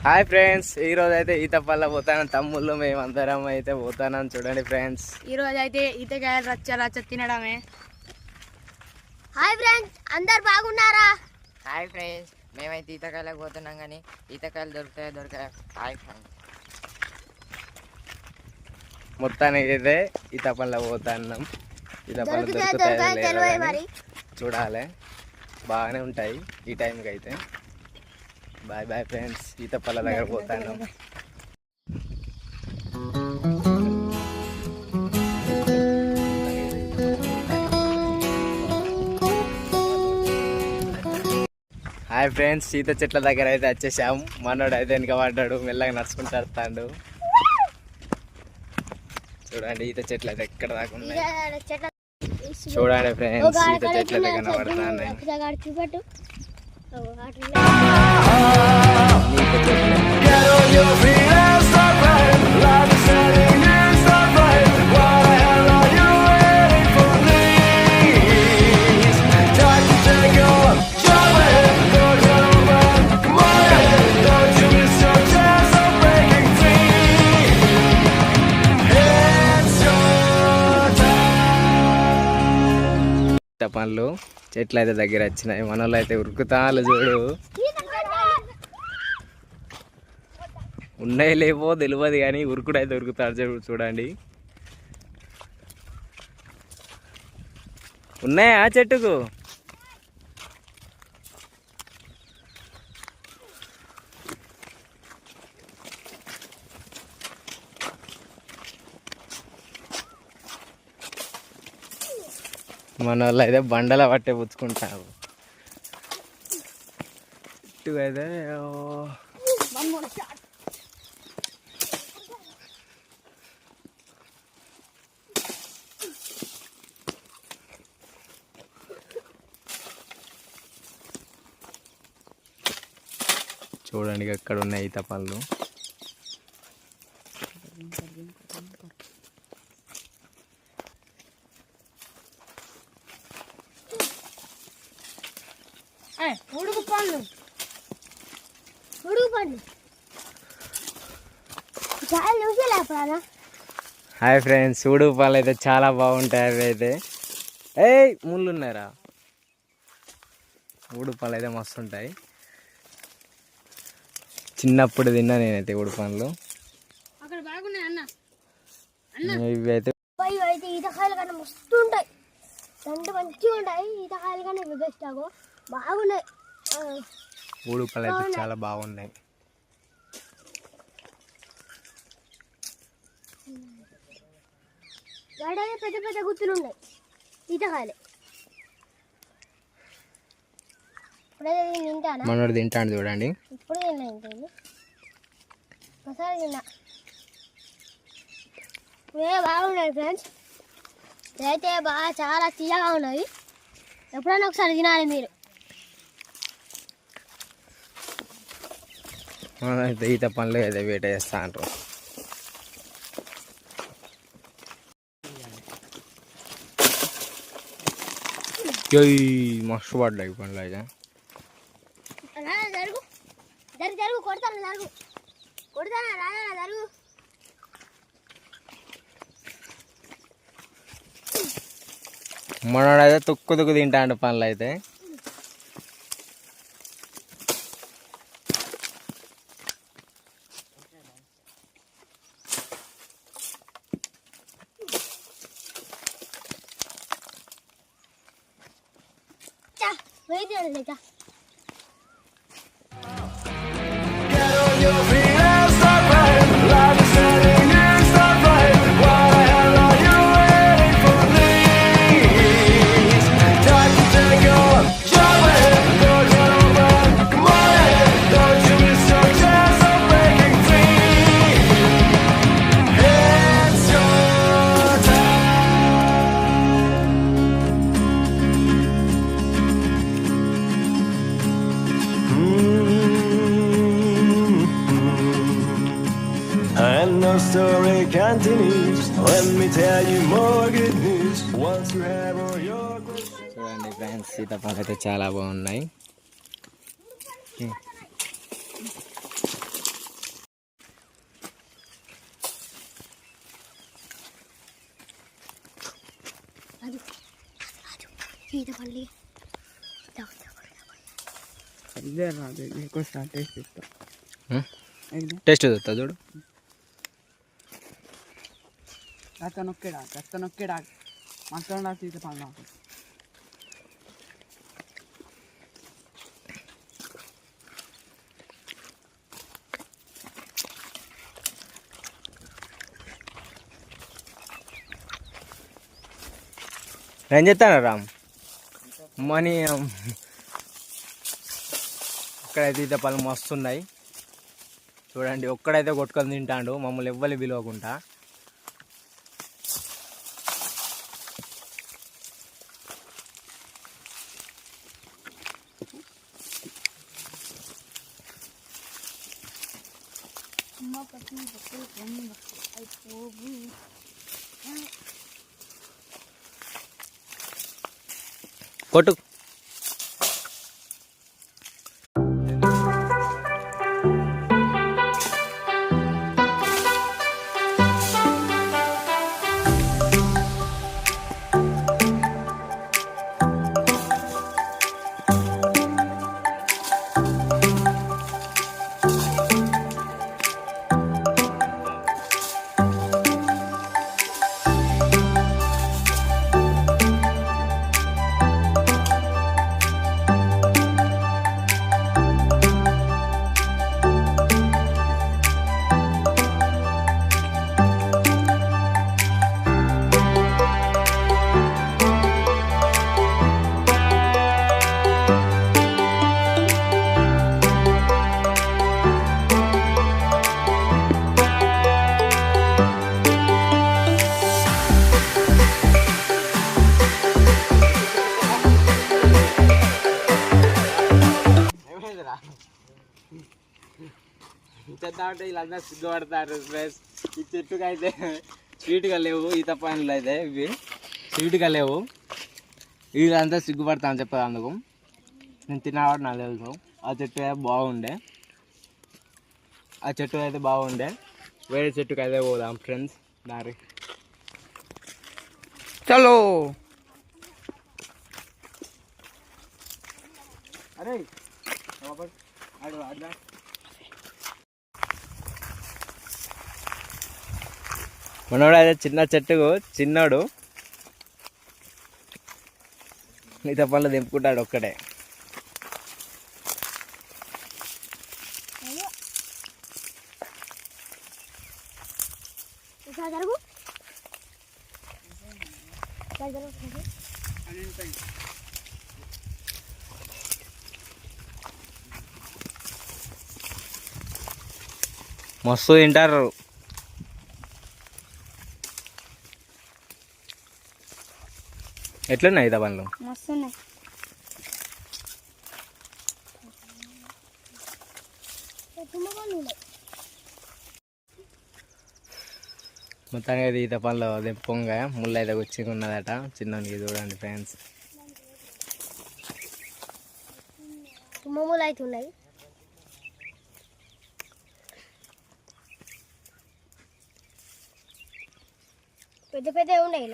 Hi friends, ఈ రోజు అయితే ఈత పల్ల పోతాను. తమ్ముళ్ళు మేమందరం అయితే పోతానని చూడండి ఫ్రెండ్స్. ఈ రోజు అయితే ఈతకాయలు రచ్చ తినడమే. హాయ్ ఫ్రెండ్స్, అందరు బాగున్నారా? హాయ్ ఫ్రెండ్స్, మేమైతే ఈతకాయలకు పోతున్నాం కానీ ఈతకాయలు దొరుకుతాయో హాయ్ ఫ్రెండ్స్. మొత్తానికి అయితే ఈత పల్ల పోతాన్నాం. ఈత పల్ల దొరుకుతాయో మరి చూడాలి. బాగానే ఉంటాయి ఈ టైంకి అయితే. బాయ్ బాయ్ ఫ్రెండ్స్, ఈత పల్ల దగ్గర పోతాను. హాయ్ ఫ్రెండ్స్, ఈత చెట్ల దగ్గర అయితే వచ్చేసాం. మనోడు అయితే వెనక పడ్డాడు, మెల్లగా నడుచుకుంటూ వస్తాడు. చూడండి ఈత చెట్లు అయితే ఎక్కడ దాకా ఉన్నాయి. చూడండి ఫ్రెండ్స్, ఈత చెట్లు అయితే కనబడుతున్నాయి. పనులు చెట్లు అయితే దగ్గర వచ్చినాయి. మన వాళ్ళు అయితే ఉరుకుతాలు చూడు. ఉన్నాయి లేవో తెలియదు కానీ ఉరుకుడు అయితే ఉరుకుతాడు చూడండి. ఉన్నాయా చెట్టుకు? మన వాళ్ళు అయితే బండల పట్టే పుచ్చుకుంటారు. ఇటు అయితే చూడండి ఎక్కడ ఉన్నాయి ఈత పళ్ళు. హాయ్ ఫ్రెండ్స్, ఉడుగు పళ్ళు అయితే చాలా బాగుంటాయి. అవి అయితే ముళ్ళు ఉన్నారా? ఉడుగు పళ్ళు అయితే మస్తు ఉంటాయి. చిన్నప్పుడు తిన్నా నేనైతే ఉడుగు పళ్ళు. ఇవి అయితే ఈతకాయలు కన్నా మస్తు ఉంటాయి. రెండు మంచిగా ఉంటాయి. ఈతకాయలు కన్నా బెస్ట్ బాగున్నాయి. ఉడుగు పళ్ళు అయితే చాలా బాగున్నాయి. గడైతే పెద్ద పెద్ద గుత్తులు ఉన్నాయి ఈతకాయలు. ఇప్పుడైతే తింటాను. మనోడు తింటాను చూడండి. ఇప్పుడు తిన్నా, ఒకసారి తిన్నా. బాగున్నాయి ఫ్రెండ్స్. ఇదైతే బాగా చాలా తీయగా ఉన్నది. ఎప్పుడైనా ఒకసారి తినాలి మీరు. అయితే ఈత పనులు అయితే వేట చేస్తా అంటారు. మస్తు పడ్డాయి పనులు అయితే. జరుగు జరుగు జరుగు కొడతాను, జరుగు కొడతానా రానా జరుగు. మనోడైతే తుక్కు తింటాడు పనులు అయితే. Story continues. Let me tell you more good news. Once you have all your questions. చూడండి ఫ్రెండ్స్, సీతాఫలం అయితే చాలా బాగున్నాయి. ఈత పండ్లు టేస్ట్ చూస్తా చూడు. కత్త నొక్కేడా మస్తు తీత పండు ఏం చెప్తాను రామ్ మనీ ఇక్కడైతే ఈత పళ్ళు మస్తు ఉన్నాయి చూడండి. ఒక్కడైతే కొట్టుకొని తింటాడు మమ్మల్ని ఎవ్వరు పిలవకుండా. కొట్టు. అంటే వీళ్ళందరూ సిగ్గుపడతారు ఫ్రెండ్స్. ఈ చెట్టుకు అయితే స్వీట్గా లేవు ఈత పండ్లు అయితే ఇవి స్వీట్గా లేవు. వీళ్ళంతా సిగ్గుపడతాను చెప్పదు అందుకు. నేను తిన్నవాడు నాకు తెలుసు. ఆ చెట్టు అయితే బాగుండే, ఆ చెట్టు అయితే బాగుండే. వేరే చెట్టుకు అయితే పోదాం ఫ్రెండ్స్ దారి. చలో. అరే మనోడు అయితే చిన్న చెట్టుకు చిన్నోడు ఈత పళ్ళు దింపుకుంటాడు ఒక్కడే. మస్తు తింటారు. ఎట్లున్నాయి ఈత పండ్లు? మస్తున్నాయి. మొత్తానికి అయితే ఈత పండ్లు దింపంగా ముళ్ళు అయితే గుచ్చి ఉన్నదట చిన్నోనికి. చూడండి ఫ్రెండ్స్, తుమ్మములు అయితే ఉన్నాయి. పెద్ద పెద్ద ఉన్నాయి.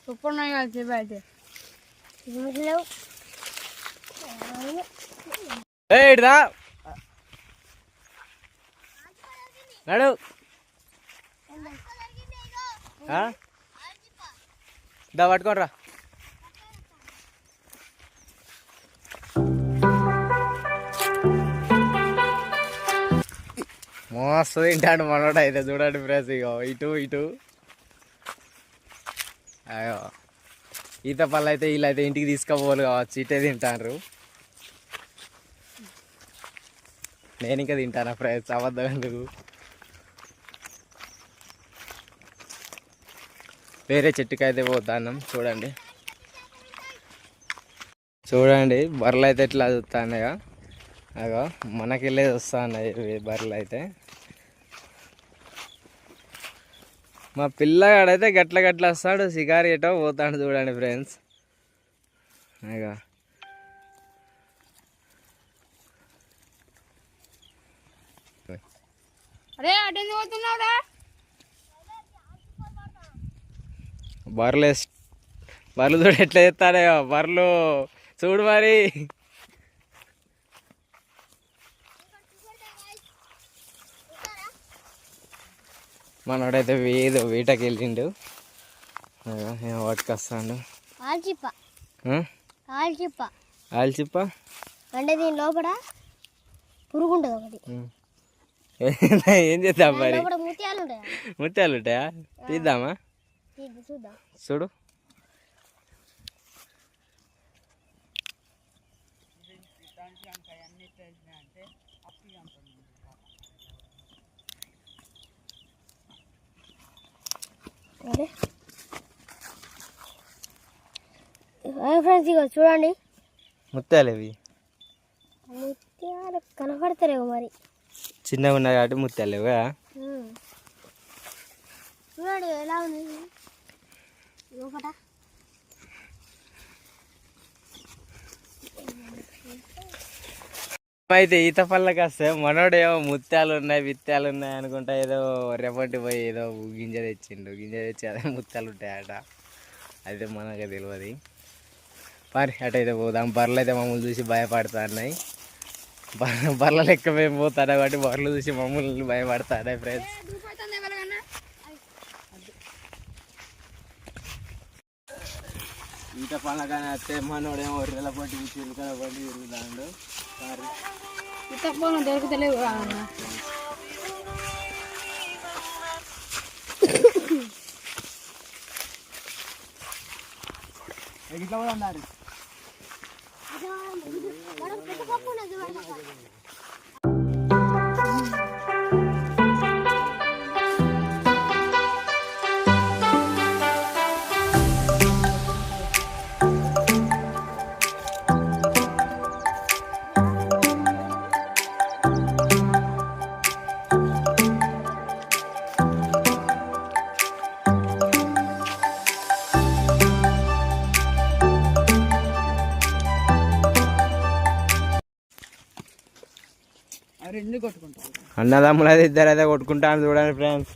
సూపర్ ఉన్నాయి కదా చెప్పి అయితే ఇటుదా నడు. దా పట్టుకోనరా. మస్తు తింటాడు మనోడు అయితే. చూడండి ఫ్రెండ్స్, ఇగో ఇటు ఇటు. అయ్యో ఈత పళ్ళు అయితే వీళ్ళైతే ఇంటికి తీసుకుపోవాలి కావచ్చు. ఇటే తింటారు. నేను ఇంకా తింటాను ఫ్రెండ్స్, అబద్ధం ఎందుకు. వేరే చెట్టుకి అయితే పోతాను. చూడండి చూడండి బర్రెలు అయితే ఎట్లా చూస్తానయా. అగో మనకెళ్ళేది వస్తా అన్నాయి బర్రెలు అయితే. మా పిల్లగాడైతే గట్ల గట్ల వస్తాడు, షికారు ఎటో పోతాడు చూడండి ఫ్రెండ్స్. అగో అరే అటు పోతున్నావురా? బర్రెలు చూడు ఎట్లా చేస్తాడే బర్రెలు చూడు మరి. మనోడైతే వేటకి వెళ్ళిండు. ఏం పట్టుకొస్తాడు ఆల్చిప్ప ఆల్చిప్ప అంటే దీని లోపల పురుగు ఉంటుంది ఒకటి. ఏం చేద్దాం మరి? లోపల ముత్యాలు ఉంటాయి. ముత్యాలు ఉంటాయా? తీద్దామా? చూద్దాం. చూడు అరే ఫ్రెండ్స్ ఇగో చూడండి, ముత్యాలు ఇవి ముత్యాలు కనపడతలేవు మరి. చిన్నగా ఉన్నాయి కాబట్టి ముత్యాలు ఇవి. చూడండి ఎలా ఉంది లోపట. అయితే ఈత పళ్ళకి వస్తే మనోడేమో ముత్యాలు ఉన్నాయి విత్యాలు ఉన్నాయి అనుకుంటా ఏదో రేపటి పోయి ఏదో గింజ తెచ్చిండు. గింజ తెచ్చి అదే ముత్యాలు ఉంటాయట. అయితే మనకు తెలియదు. మరి అటైతే పోదాం. బర్రెలు అయితే మమ్మల్ని చూసి భయపడుతున్నాయి. బర్రెల లెక్క మేము పోతాడు కాబట్టి బర్రెలు చూసి మమ్మల్ని భయపడతాయి ఫ్రెండ్స్. ఈత పళ్ళకని వస్తే మనోడేమో ఒర్రెల పట్టి చిలుకల పట్టి తిరుగుతాడు. మరి దొరుకుతలేవు. ఇట్లా కూడా ఉన్నారు. రెండు కొట్టుకుంటారు. అన్నదమ్ములు అయితే ఇద్దరు అయితే కొట్టుకుంటాను చూడండి ఫ్రెండ్స్.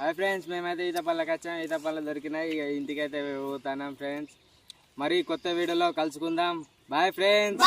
హాయ్ ఫ్రెండ్స్, మేమైతే ఈత పళ్ళకి వచ్చాం. ఈత పళ్ళు దొరికినాయి. ఇక ఇంటికైతే పోతున్నాం ఫ్రెండ్స్. మరి కొత్త వీడియోలో కలుసుకుందాం. Bye friends.